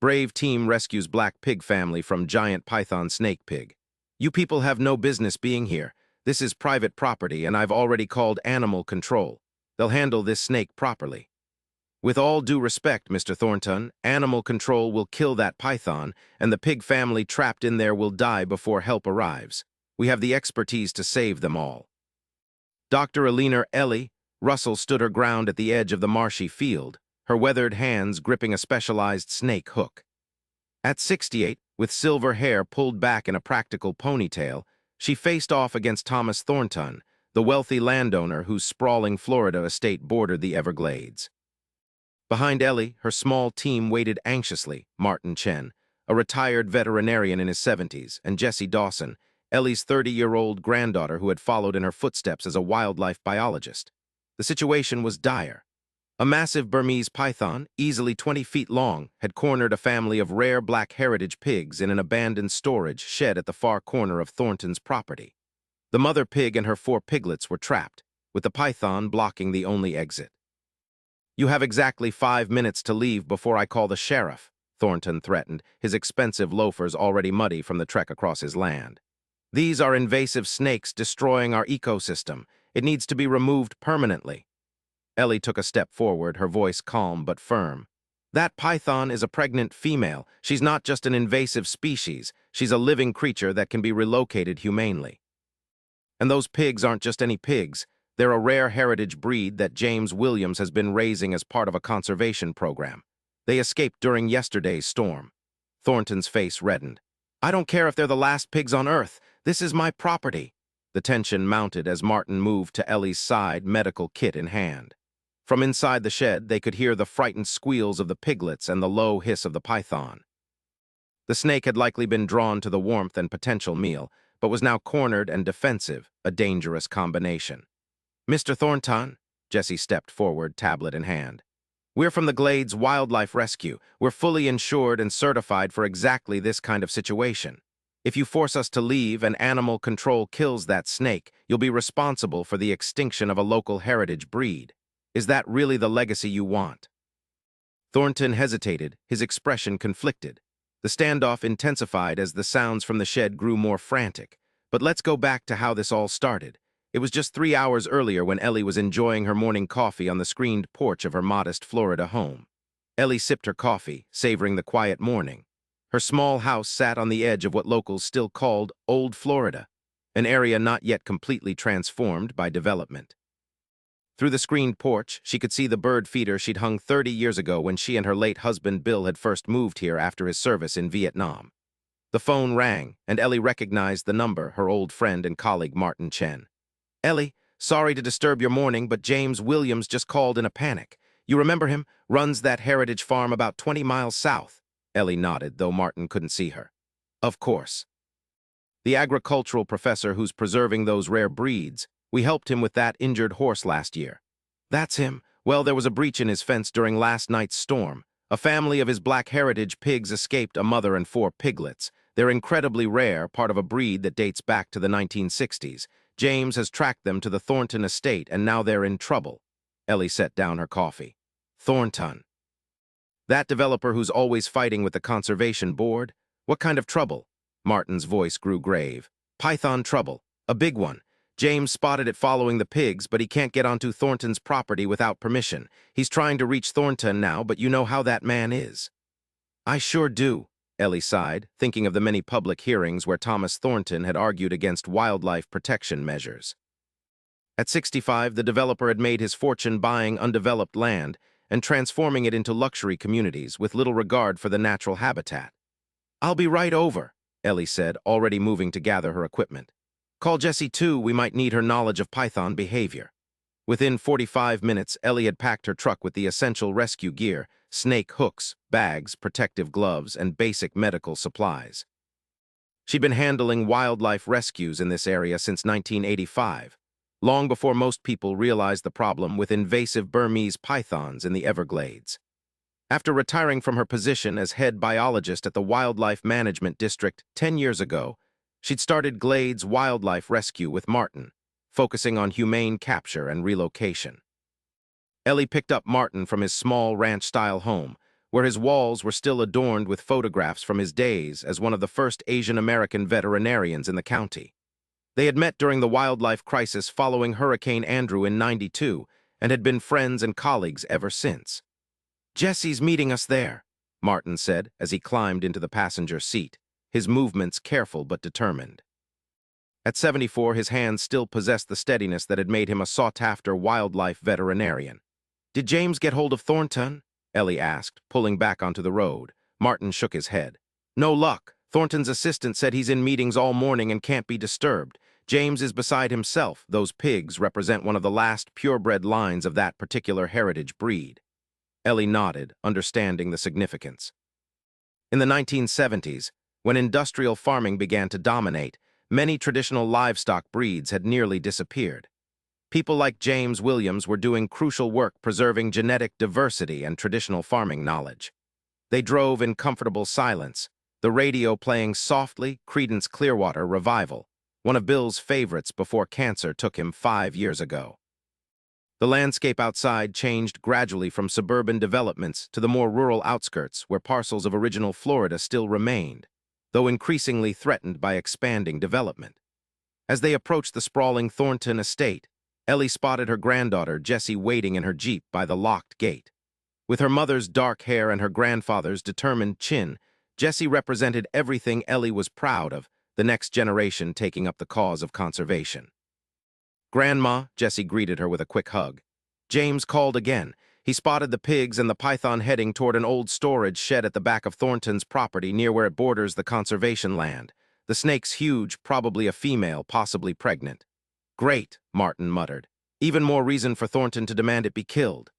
Brave team rescues black pig family from giant python snake pig. You people have no business being here. This is private property and I've already called animal control. They'll handle this snake properly. With all due respect, Mr. Thornton, animal control will kill that python and the pig family trapped in there will die before help arrives. We have the expertise to save them all. Dr. Ellie Russell stood her ground at the edge of the marshy field, her weathered hands gripping a specialized snake hook. At 68, with silver hair pulled back in a practical ponytail, she faced off against Thomas Thornton, the wealthy landowner whose sprawling Florida estate bordered the Everglades. Behind Ellie, her small team waited anxiously: Martin Chen, a retired veterinarian in his 70s, and Jessie Dawson, Ellie's 30-year-old granddaughter who had followed in her footsteps as a wildlife biologist. The situation was dire. A massive Burmese python, easily 20 feet long, had cornered a family of rare black heritage pigs in an abandoned storage shed at the far corner of Thornton's property. The mother pig and her 4 piglets were trapped, with the python blocking the only exit. "You have exactly 5 minutes to leave before I call the sheriff," Thornton threatened, his expensive loafers already muddy from the trek across his land. "These are invasive snakes destroying our ecosystem. It needs to be removed permanently." Ellie took a step forward, her voice calm but firm. "That python is a pregnant female. She's not just an invasive species. She's a living creature that can be relocated humanely. And those pigs aren't just any pigs. They're a rare heritage breed that James Williams has been raising as part of a conservation program. They escaped during yesterday's storm." Thornton's face reddened. "I don't care if they're the last pigs on Earth. This is my property." The tension mounted as Martin moved to Ellie's side, medical kit in hand. From inside the shed, they could hear the frightened squeals of the piglets and the low hiss of the python. The snake had likely been drawn to the warmth and potential meal, but was now cornered and defensive, a dangerous combination. "Mr. Thornton," Jessie stepped forward, tablet in hand. "We're from the Glades Wildlife Rescue. We're fully insured and certified for exactly this kind of situation. If you force us to leave and animal control kills that snake, you'll be responsible for the extinction of a local heritage breed. Is that really the legacy you want?" Thornton hesitated, his expression conflicted. The standoff intensified as the sounds from the shed grew more frantic. But let's go back to how this all started. It was just 3 hours earlier when Ellie was enjoying her morning coffee on the screened porch of her modest Florida home. Ellie sipped her coffee, savoring the quiet morning. Her small house sat on the edge of what locals still called Old Florida, an area not yet completely transformed by development. Through the screened porch, she could see the bird feeder she'd hung 30 years ago when she and her late husband Bill had first moved here after his service in Vietnam. The phone rang, and Ellie recognized the number, her old friend and colleague Martin Chen. "Ellie, sorry to disturb your morning, but James Williams just called in a panic. You remember him? Runs that heritage farm about 20 miles south." Ellie nodded, though Martin couldn't see her. "Of course. The agricultural professor who's preserving those rare breeds. We helped him with that injured horse last year." "That's him. Well, there was a breach in his fence during last night's storm. A family of his black heritage pigs escaped, a mother and 4 piglets. They're incredibly rare, part of a breed that dates back to the 1960s. James has tracked them to the Thornton estate, and now they're in trouble." Ellie set down her coffee. "Thornton. That developer who's always fighting with the conservation board? What kind of trouble?" Martin's voice grew grave. "Python trouble. A big one. James spotted it following the pigs, but he can't get onto Thornton's property without permission. He's trying to reach Thornton now, but you know how that man is." "I sure do," Ellie sighed, thinking of the many public hearings where Thomas Thornton had argued against wildlife protection measures. At 65, the developer had made his fortune buying undeveloped land and transforming it into luxury communities with little regard for the natural habitat. "I'll be right over," Ellie said, already moving to gather her equipment. "Call Jessie too, we might need her knowledge of python behavior." Within 45 minutes, Ellie had packed her truck with the essential rescue gear: snake hooks, bags, protective gloves, and basic medical supplies. She'd been handling wildlife rescues in this area since 1985, long before most people realized the problem with invasive Burmese pythons in the Everglades. After retiring from her position as head biologist at the Wildlife Management District 10 years ago, she'd started Glades Wildlife Rescue with Martin, focusing on humane capture and relocation. Ellie picked up Martin from his small ranch-style home, where his walls were still adorned with photographs from his days as one of the first Asian-American veterinarians in the county. They had met during the wildlife crisis following Hurricane Andrew in '92 and had been friends and colleagues ever since. "Jesse's meeting us there," Martin said as he climbed into the passenger seat, his movements careful but determined. At 74, his hands still possessed the steadiness that had made him a sought-after wildlife veterinarian. "Did James get hold of Thornton?" Ellie asked, pulling back onto the road. Martin shook his head. "No luck. Thornton's assistant said he's in meetings all morning and can't be disturbed. James is beside himself. Those pigs represent one of the last purebred lines of that particular heritage breed." Ellie nodded, understanding the significance. In the 1970s, when industrial farming began to dominate, many traditional livestock breeds had nearly disappeared. People like James Williams were doing crucial work preserving genetic diversity and traditional farming knowledge. They drove in comfortable silence, the radio playing softly Creedence Clearwater Revival, one of Bill's favorites before cancer took him 5 years ago. The landscape outside changed gradually from suburban developments to the more rural outskirts where parcels of original Florida still remained, though increasingly threatened by expanding development. As they approached the sprawling Thornton estate, Ellie spotted her granddaughter Jessie waiting in her Jeep by the locked gate. With her mother's dark hair and her grandfather's determined chin, Jessie represented everything Ellie was proud of, the next generation taking up the cause of conservation. "Grandma," Jessie greeted her with a quick hug. James called again. He spotted the pigs and the python heading toward an old storage shed at the back of Thornton's property near where it borders the conservation land. The snake's huge, probably a female, possibly pregnant. "Great," Martin muttered. "Even more reason for Thornton to demand it be killed."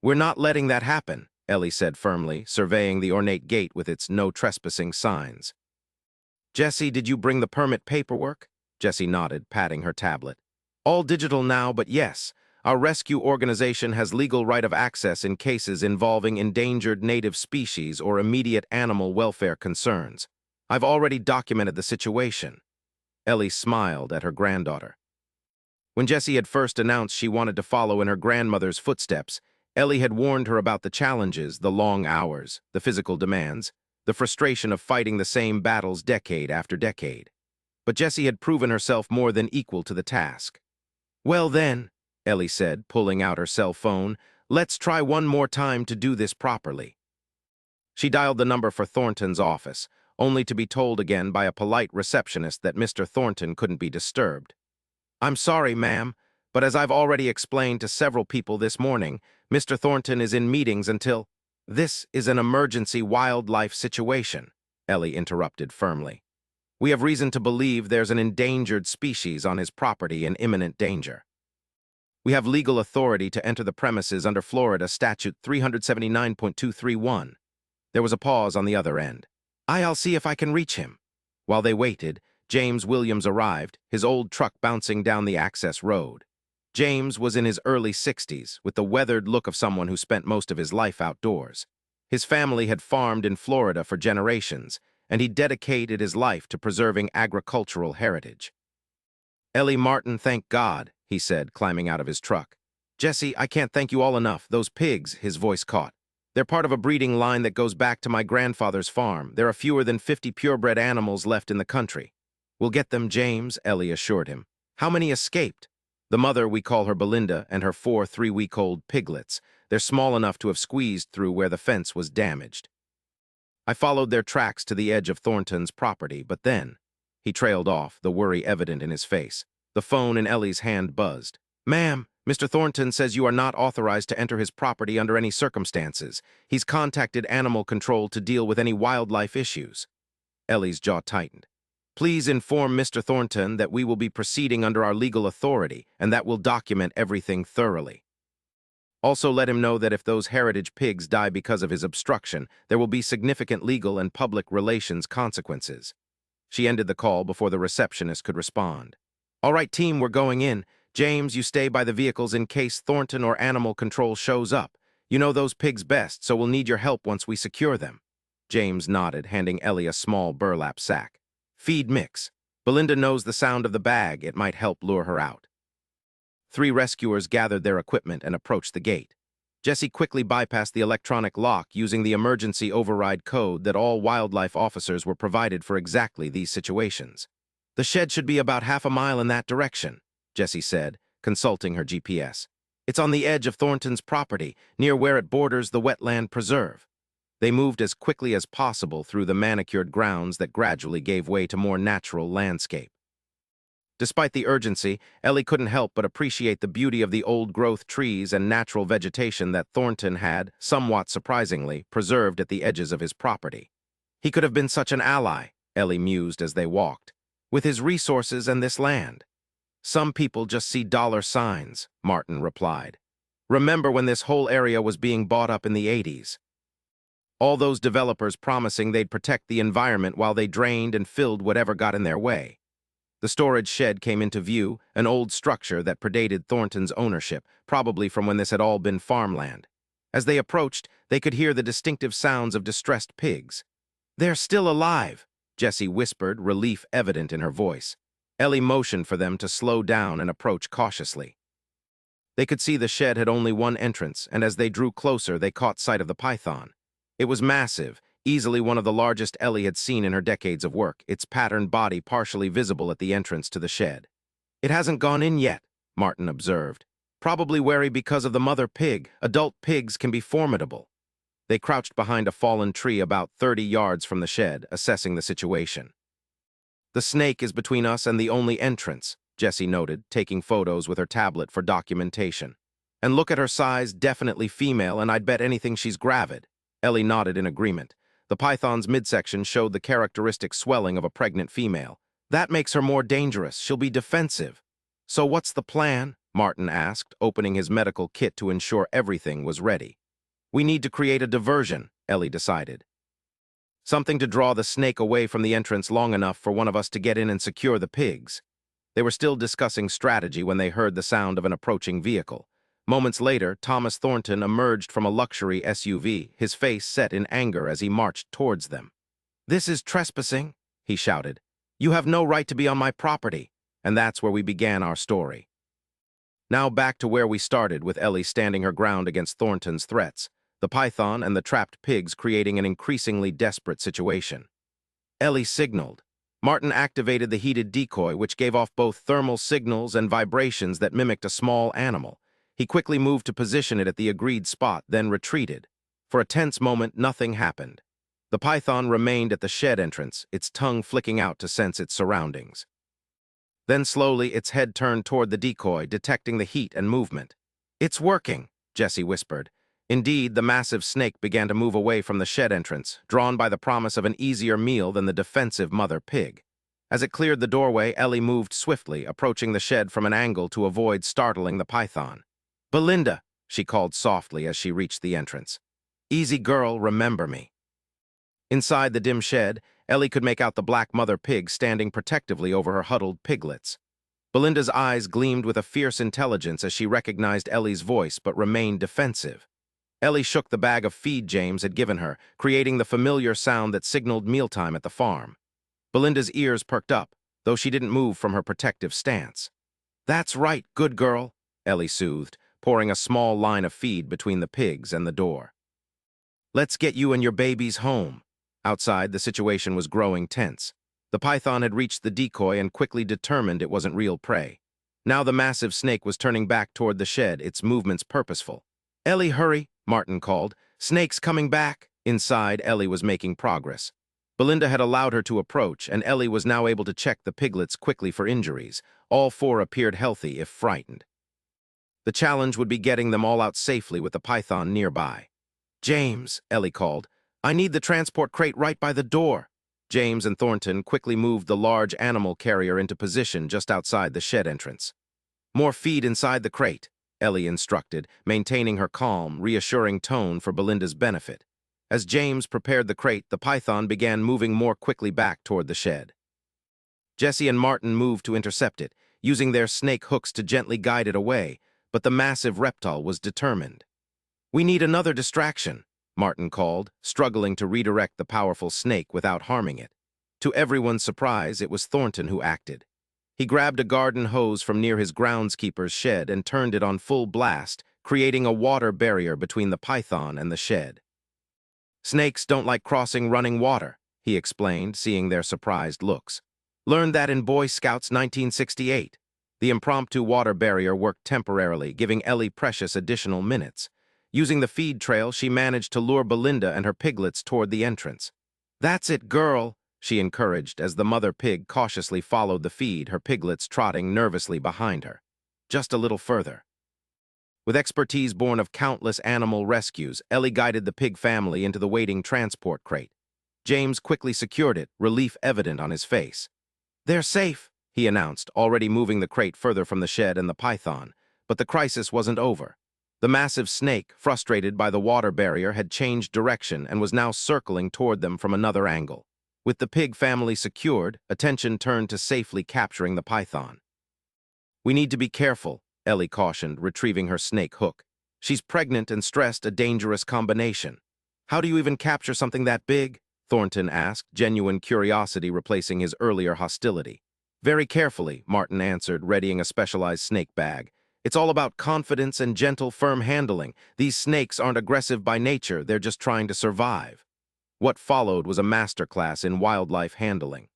"We're not letting that happen," Ellie said firmly, surveying the ornate gate with its no trespassing signs. "Jessie, did you bring the permit paperwork?" Jessie nodded, patting her tablet. "All digital now, but yes. Our rescue organization has legal right of access in cases involving endangered native species or immediate animal welfare concerns. I've already documented the situation." Ellie smiled at her granddaughter. When Jessie had first announced she wanted to follow in her grandmother's footsteps, Ellie had warned her about the challenges, the long hours, the physical demands, the frustration of fighting the same battles decade after decade. But Jessie had proven herself more than equal to the task. "Well then," Ellie said, pulling out her cell phone, "let's try one more time to do this properly." She dialed the number for Thornton's office, only to be told again by a polite receptionist that Mr. Thornton couldn't be disturbed. "I'm sorry, ma'am, but as I've already explained to several people this morning, Mr. Thornton is in meetings until—" "This is an emergency wildlife situation," Ellie interrupted firmly. "We have reason to believe there's an endangered species on his property in imminent danger. We have legal authority to enter the premises under Florida Statute 379.231. There was a pause on the other end. "I'll see if I can reach him." While they waited, James Williams arrived, his old truck bouncing down the access road. James was in his early 60s, with the weathered look of someone who spent most of his life outdoors. His family had farmed in Florida for generations, and he dedicated his life to preserving agricultural heritage. "Ellie Martin, thank God," he said, climbing out of his truck. "Jessie, I can't thank you all enough. Those pigs," his voice caught. "They're part of a breeding line that goes back to my grandfather's farm. There are fewer than 50 purebred animals left in the country." "We'll get them, James," Ellie assured him. "How many escaped?" "The mother, we call her Belinda, and her 4 3-week-old piglets. They're small enough to have squeezed through where the fence was damaged. I followed their tracks to the edge of Thornton's property, but then—" He trailed off, the worry evident in his face. The phone in Ellie's hand buzzed. "Ma'am, Mr. Thornton says you are not authorized to enter his property under any circumstances. He's contacted animal control to deal with any wildlife issues." Ellie's jaw tightened. "Please inform Mr. Thornton that we will be proceeding under our legal authority and that we'll document everything thoroughly. Also let him know that if those heritage pigs die because of his obstruction, there will be significant legal and public relations consequences." She ended the call before the receptionist could respond. "All right, team, we're going in. James, you stay by the vehicles in case Thornton or animal control shows up. You know those pigs best, so we'll need your help once we secure them." James nodded, handing Ellie a small burlap sack. "Feed mix. Belinda knows the sound of the bag. It might help lure her out." 3 rescuers gathered their equipment and approached the gate. Jesse quickly bypassed the electronic lock using the emergency override code that all wildlife officers were provided for exactly these situations. "The shed should be about half a mile in that direction," Jesse said, consulting her GPS. "It's on the edge of Thornton's property, near where it borders the wetland preserve." They moved as quickly as possible through the manicured grounds that gradually gave way to more natural landscape. Despite the urgency, Ellie couldn't help but appreciate the beauty of the old-growth trees and natural vegetation that Thornton had, somewhat surprisingly, preserved at the edges of his property. "He could have been such an ally," Ellie mused as they walked, "with his resources and this land." "Some people just see dollar signs," Martin replied. "Remember when this whole area was being bought up in the 80s? All those developers promising they'd protect the environment while they drained and filled whatever got in their way." The storage shed came into view, an old structure that predated Thornton's ownership, probably from when this had all been farmland. As they approached, they could hear the distinctive sounds of distressed pigs. "They're still alive," Jessie whispered, relief evident in her voice. Ellie motioned for them to slow down and approach cautiously. They could see the shed had only one entrance, and as they drew closer, they caught sight of the python. It was massive, easily one of the largest Ellie had seen in her decades of work, its patterned body partially visible at the entrance to the shed. "It hasn't gone in yet," Martin observed. "Probably wary because of the mother pig. Adult pigs can be formidable." They crouched behind a fallen tree about 30 yards from the shed, assessing the situation. "The snake is between us and the only entrance," Jessie noted, taking photos with her tablet for documentation. "And look at her size, definitely female, and I'd bet anything she's gravid." Ellie nodded in agreement. The python's midsection showed the characteristic swelling of a pregnant female. "That makes her more dangerous. She'll be defensive." "So what's the plan?" Martin asked, opening his medical kit to ensure everything was ready. "We need to create a diversion," Ellie decided. "Something to draw the snake away from the entrance long enough for one of us to get in and secure the pigs." They were still discussing strategy when they heard the sound of an approaching vehicle. Moments later, Thomas Thornton emerged from a luxury SUV, his face set in anger as he marched towards them. "This is trespassing," he shouted. "You have no right to be on my property." And that's where we began our story. Now back to where we started, with Ellie standing her ground against Thornton's threats, the python and the trapped pigs creating an increasingly desperate situation. Ellie signaled. Martin activated the heated decoy, which gave off both thermal signals and vibrations that mimicked a small animal. He quickly moved to position it at the agreed spot, then retreated. For a tense moment, nothing happened. The python remained at the shed entrance, its tongue flicking out to sense its surroundings. Then slowly, its head turned toward the decoy, detecting the heat and movement. "It's working," Jessie whispered. Indeed, the massive snake began to move away from the shed entrance, drawn by the promise of an easier meal than the defensive mother pig. As it cleared the doorway, Ellie moved swiftly, approaching the shed from an angle to avoid startling the python. "Belinda," she called softly as she reached the entrance. "Easy girl, remember me." Inside the dim shed, Ellie could make out the black mother pig standing protectively over her huddled piglets. Belinda's eyes gleamed with a fierce intelligence as she recognized Ellie's voice but remained defensive. Ellie shook the bag of feed James had given her, creating the familiar sound that signaled mealtime at the farm. Belinda's ears perked up, though she didn't move from her protective stance. "That's right, good girl," Ellie soothed, pouring a small line of feed between the pigs and the door. "Let's get you and your babies home." Outside, the situation was growing tense. The python had reached the decoy and quickly determined it wasn't real prey. Now the massive snake was turning back toward the shed, its movements purposeful. "Ellie, hurry," Martin called. "Snake's coming back." Inside, Ellie was making progress. Belinda had allowed her to approach, and Ellie was now able to check the piglets quickly for injuries. All four appeared healthy, if frightened. The challenge would be getting them all out safely with the python nearby. "James," Ellie called, "I need the transport crate right by the door." James and Thornton quickly moved the large animal carrier into position just outside the shed entrance. "More feed inside the crate," Ellie instructed, maintaining her calm, reassuring tone for Belinda's benefit. As James prepared the crate, the python began moving more quickly back toward the shed. Jessie and Martin moved to intercept it, using their snake hooks to gently guide it away, but the massive reptile was determined. "We need another distraction," Martin called, struggling to redirect the powerful snake without harming it. To everyone's surprise, it was Thornton who acted. He grabbed a garden hose from near his groundskeeper's shed and turned it on full blast, creating a water barrier between the python and the shed. "Snakes don't like crossing running water," he explained, seeing their surprised looks. "Learned that in Boy Scouts 1968. The impromptu water barrier worked temporarily, giving Ellie precious additional minutes. Using the feed trail, she managed to lure Belinda and her piglets toward the entrance. "That's it, girl," she encouraged as the mother pig cautiously followed the feed, her piglets trotting nervously behind her. "Just a little further." With expertise born of countless animal rescues, Ellie guided the pig family into the waiting transport crate. James quickly secured it, relief evident on his face. "They're safe," he announced, already moving the crate further from the shed and the python. But the crisis wasn't over. The massive snake, frustrated by the water barrier, had changed direction and was now circling toward them from another angle. With the pig family secured, attention turned to safely capturing the python. "We need to be careful," Ellie cautioned, retrieving her snake hook. "She's pregnant and stressed, a dangerous combination." "How do you even capture something that big?" Thornton asked, genuine curiosity replacing his earlier hostility. "Very carefully," Martin answered, readying a specialized snake bag. "It's all about confidence and gentle, firm handling. These snakes aren't aggressive by nature, they're just trying to survive." What followed was a masterclass in wildlife handling.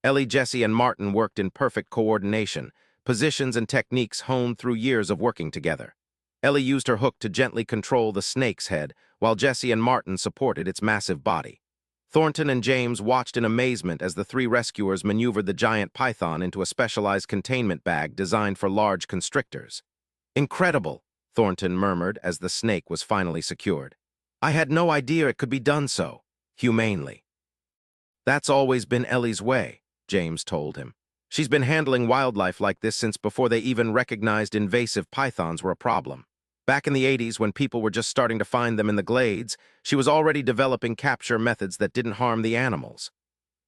Ellie, Jesse, and Martin worked in perfect coordination, positions and techniques honed through years of working together. Ellie used her hook to gently control the snake's head, while Jesse and Martin supported its massive body. Thornton and James watched in amazement as the three rescuers maneuvered the giant python into a specialized containment bag designed for large constrictors. "Incredible," Thornton murmured as the snake was finally secured. "I had no idea it could be done so humanely." "That's always been Ellie's way," James told him. "She's been handling wildlife like this since before they even recognized invasive pythons were a problem. Back in the 80s, when people were just starting to find them in the glades, she was already developing capture methods that didn't harm the animals."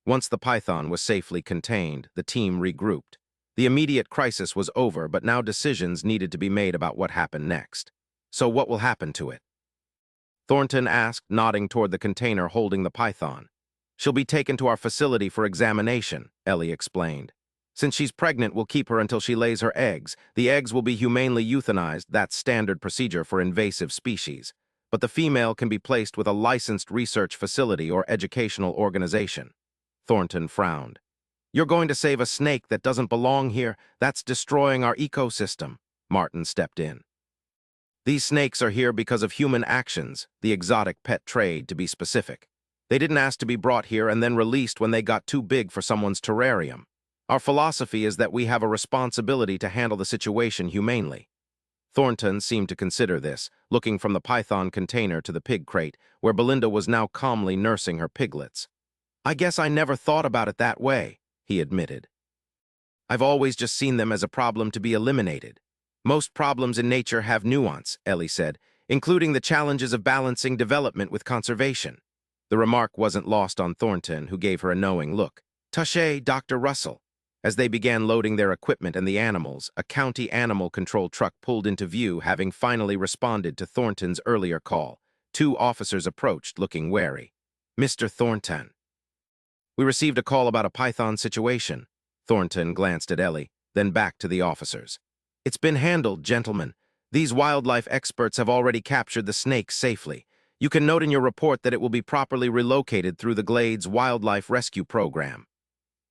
Once the python was safely contained, the team regrouped. The immediate crisis was over, but now decisions needed to be made about what happened next. "So what will happen to it?" Thornton asked, nodding toward the container holding the python. "She'll be taken to our facility for examination," Ellie explained. "Since she's pregnant, we'll keep her until she lays her eggs. The eggs will be humanely euthanized, that's standard procedure for invasive species. But the female can be placed with a licensed research facility or educational organization." Thornton frowned. "You're going to save a snake that doesn't belong here? That's destroying our ecosystem." Martin stepped in. "These snakes are here because of human actions, the exotic pet trade, to be specific. They didn't ask to be brought here and then released when they got too big for someone's terrarium. Our philosophy is that we have a responsibility to handle the situation humanely." Thornton seemed to consider this, looking from the python container to the pig crate, where Belinda was now calmly nursing her piglets. "I guess I never thought about it that way," he admitted. "I've always just seen them as a problem to be eliminated." "Most problems in nature have nuance," Ellie said, "including the challenges of balancing development with conservation." The remark wasn't lost on Thornton, who gave her a knowing look. "Touché, Dr. Russell." As they began loading their equipment and the animals, a county animal control truck pulled into view, having finally responded to Thornton's earlier call. Two officers approached, looking wary. "Mr. Thornton." "We received a call about a python situation." Thornton glanced at Ellie, then back to the officers. "It's been handled, gentlemen. These wildlife experts have already captured the snake safely. You can note in your report that it will be properly relocated through the Glades Wildlife Rescue Program."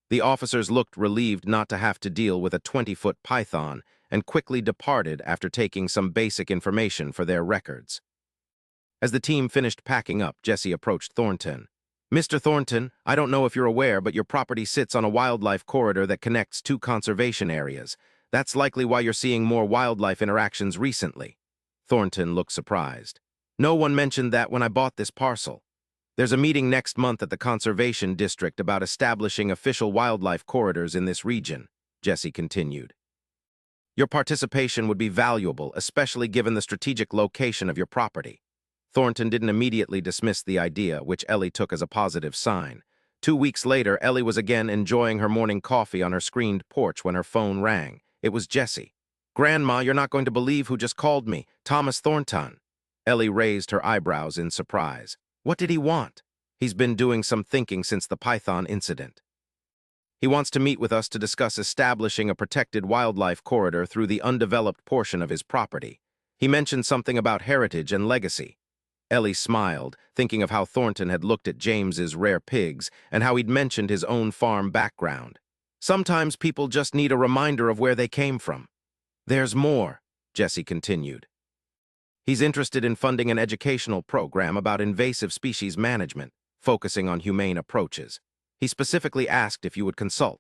The officers looked relieved not to have to deal with a 20-foot python and quickly departed after taking some basic information for their records. As the team finished packing up, Jesse approached Thornton. "Mr. Thornton, I don't know if you're aware, but your property sits on a wildlife corridor that connects two conservation areas. That's likely why you're seeing more wildlife interactions recently." Thornton looked surprised. "No one mentioned that when I bought this parcel." "There's a meeting next month at the Conservation District about establishing official wildlife corridors in this region," Jesse continued. "Your participation would be valuable, especially given the strategic location of your property." Thornton didn't immediately dismiss the idea, which Ellie took as a positive sign. 2 weeks later, Ellie was again enjoying her morning coffee on her screened porch when her phone rang. It was Jesse. "Grandma, you're not going to believe who just called me. Thomas Thornton." Ellie raised her eyebrows in surprise. "What did he want?" "He's been doing some thinking since the python incident. He wants to meet with us to discuss establishing a protected wildlife corridor through the undeveloped portion of his property. He mentioned something about heritage and legacy. Ellie smiled, thinking of how Thornton had looked at James's rare pigs and how he'd mentioned his own farm background. Sometimes people just need a reminder of where they came from. There's more, Jesse continued. He's interested in funding an educational program about invasive species management, focusing on humane approaches. He specifically asked if you would consult.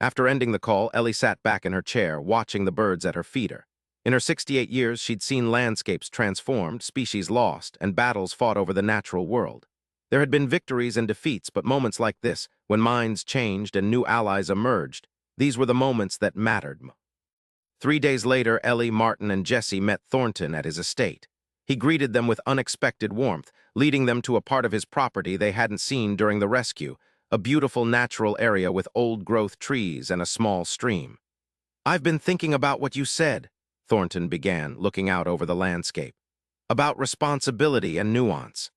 After ending the call, Ellie sat back in her chair, watching the birds at her feeder. In her 68 years, she'd seen landscapes transformed, species lost, and battles fought over the natural world. There had been victories and defeats, but moments like this, when minds changed and new allies emerged, these were the moments that mattered. 3 days later, Ellie, Martin, and Jesse met Thornton at his estate. He greeted them with unexpected warmth, leading them to a part of his property they hadn't seen during the rescue, a beautiful natural area with old-growth trees and a small stream. "I've been thinking about what you said," Thornton began, looking out over the landscape. "About responsibility and nuance.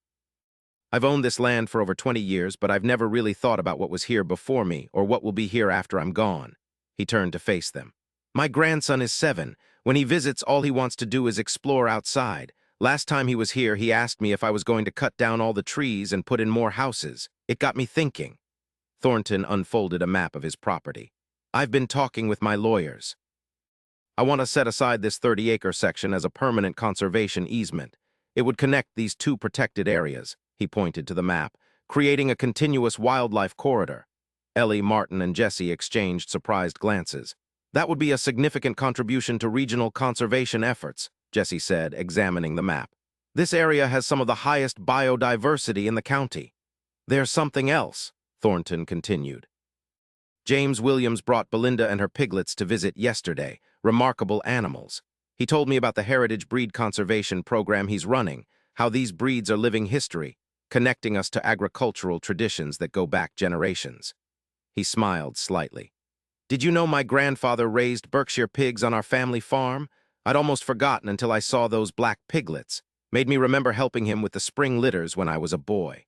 I've owned this land for over 20 years, but I've never really thought about what was here before me or what will be here after I'm gone." He turned to face them. "My grandson is 7. When he visits, all he wants to do is explore outside. Last time he was here, he asked me if I was going to cut down all the trees and put in more houses. It got me thinking." Thornton unfolded a map of his property. "I've been talking with my lawyers. I want to set aside this 30-acre section as a permanent conservation easement. It would connect these two protected areas," he pointed to the map, "creating a continuous wildlife corridor." Ellie, Martin, and Jesse exchanged surprised glances. "That would be a significant contribution to regional conservation efforts," Jesse said, examining the map. "This area has some of the highest biodiversity in the county." "There's something else," Thornton continued. "James Williams brought Belinda and her piglets to visit yesterday. Remarkable animals. He told me about the heritage breed conservation program he's running, how these breeds are living history, connecting us to agricultural traditions that go back generations." He smiled slightly. "Did you know my grandfather raised Berkshire pigs on our family farm? I'd almost forgotten until I saw those black piglets. Made me remember helping him with the spring litters when I was a boy."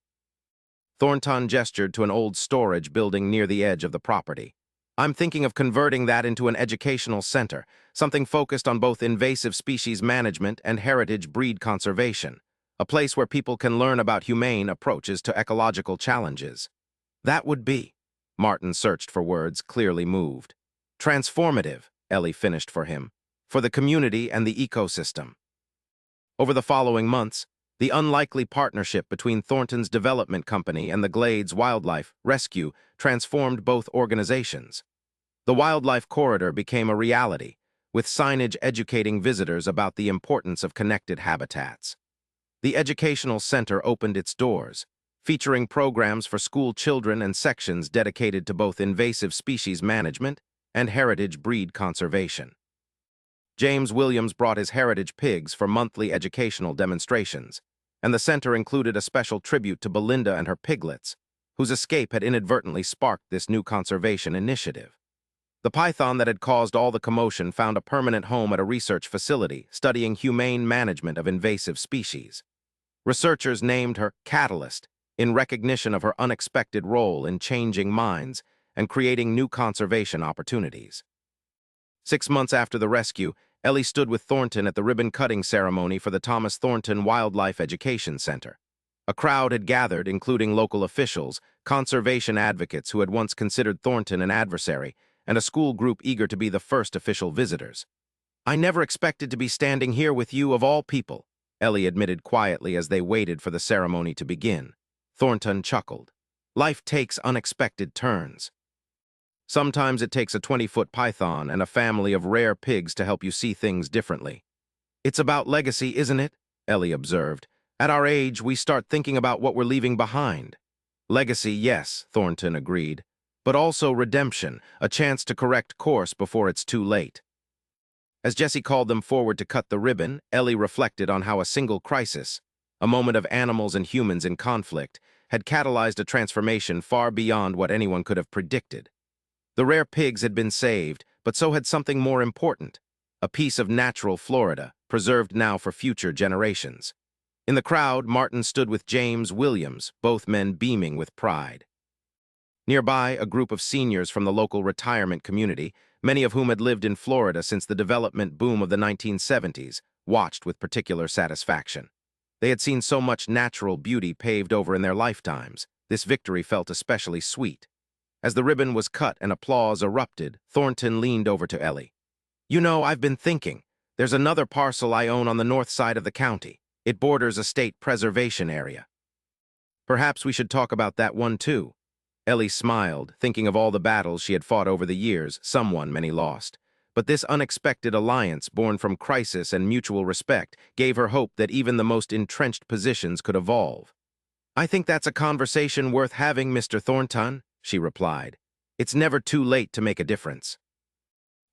Thornton gestured to an old storage building near the edge of the property. "I'm thinking of converting that into an educational center, something focused on both invasive species management and heritage breed conservation, a place where people can learn about humane approaches to ecological challenges." "That would be," Martin searched for words, clearly moved. "Transformative," Ellie finished for him, "for the community and the ecosystem." Over the following months, the unlikely partnership between Thornton's development company and the Glades Wildlife Rescue transformed both organizations. The wildlife corridor became a reality, with signage educating visitors about the importance of connected habitats. The educational center opened its doors, featuring programs for school children and sections dedicated to both invasive species management and heritage breed conservation. James Williams brought his heritage pigs for monthly educational demonstrations, and the center included a special tribute to Belinda and her piglets, whose escape had inadvertently sparked this new conservation initiative. The python that had caused all the commotion found a permanent home at a research facility studying humane management of invasive species. Researchers named her Catalyst in recognition of her unexpected role in changing minds and creating new conservation opportunities. 6 months after the rescue, Ellie stood with Thornton at the ribbon-cutting ceremony for the Thomas Thornton Wildlife Education Center. A crowd had gathered, including local officials, conservation advocates who had once considered Thornton an adversary, and a school group eager to be the first official visitors. "I never expected to be standing here with you of all people," Ellie admitted quietly as they waited for the ceremony to begin. Thornton chuckled. "Life takes unexpected turns. Sometimes it takes a 20-foot python and a family of rare pigs to help you see things differently." "It's about legacy, isn't it?" Ellie observed. "At our age, we start thinking about what we're leaving behind." "Legacy, yes," Thornton agreed, "but also redemption, a chance to correct course before it's too late." As Jesse called them forward to cut the ribbon, Ellie reflected on how a single crisis, a moment of animals and humans in conflict, had catalyzed a transformation far beyond what anyone could have predicted. The rare pigs had been saved, but so had something more important, a piece of natural Florida, preserved now for future generations. In the crowd, Martin stood with James Williams, both men beaming with pride. Nearby, a group of seniors from the local retirement community, many of whom had lived in Florida since the development boom of the 1970s, watched with particular satisfaction. They had seen so much natural beauty paved over in their lifetimes. This victory felt especially sweet. As the ribbon was cut and applause erupted, Thornton leaned over to Ellie. "You know, I've been thinking. There's another parcel I own on the north side of the county. It borders a state preservation area. Perhaps we should talk about that one too." Ellie smiled, thinking of all the battles she had fought over the years, some won, many lost. But this unexpected alliance, born from crisis and mutual respect, gave her hope that even the most entrenched positions could evolve. "I think that's a conversation worth having, Mr. Thornton," she replied. "It's never too late to make a difference."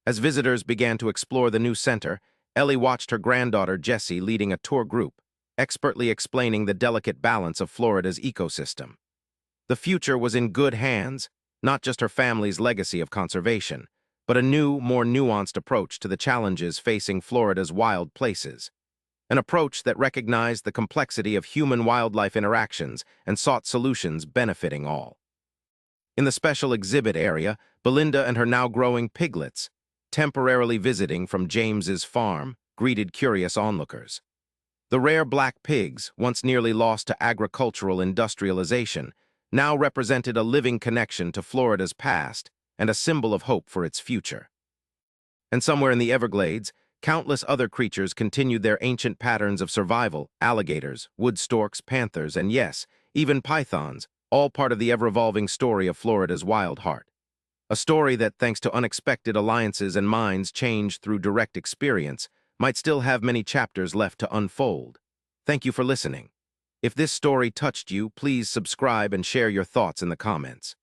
As visitors began to explore the new center, Ellie watched her granddaughter Jessie leading a tour group, expertly explaining the delicate balance of Florida's ecosystem. The future was in good hands, not just her family's legacy of conservation, but a new, more nuanced approach to the challenges facing Florida's wild places. An approach that recognized the complexity of human-wildlife interactions and sought solutions benefiting all. In the special exhibit area, Belinda and her now-growing piglets, temporarily visiting from James's farm, greeted curious onlookers. The rare black pigs, once nearly lost to agricultural industrialization, now represented a living connection to Florida's past and a symbol of hope for its future. And somewhere in the Everglades, countless other creatures continued their ancient patterns of survival: alligators, wood storks, panthers, and yes, even pythons, all part of the ever-evolving story of Florida's wild heart. A story that, thanks to unexpected alliances and minds changed through direct experience, might still have many chapters left to unfold. Thank you for listening. If this story touched you, please subscribe and share your thoughts in the comments.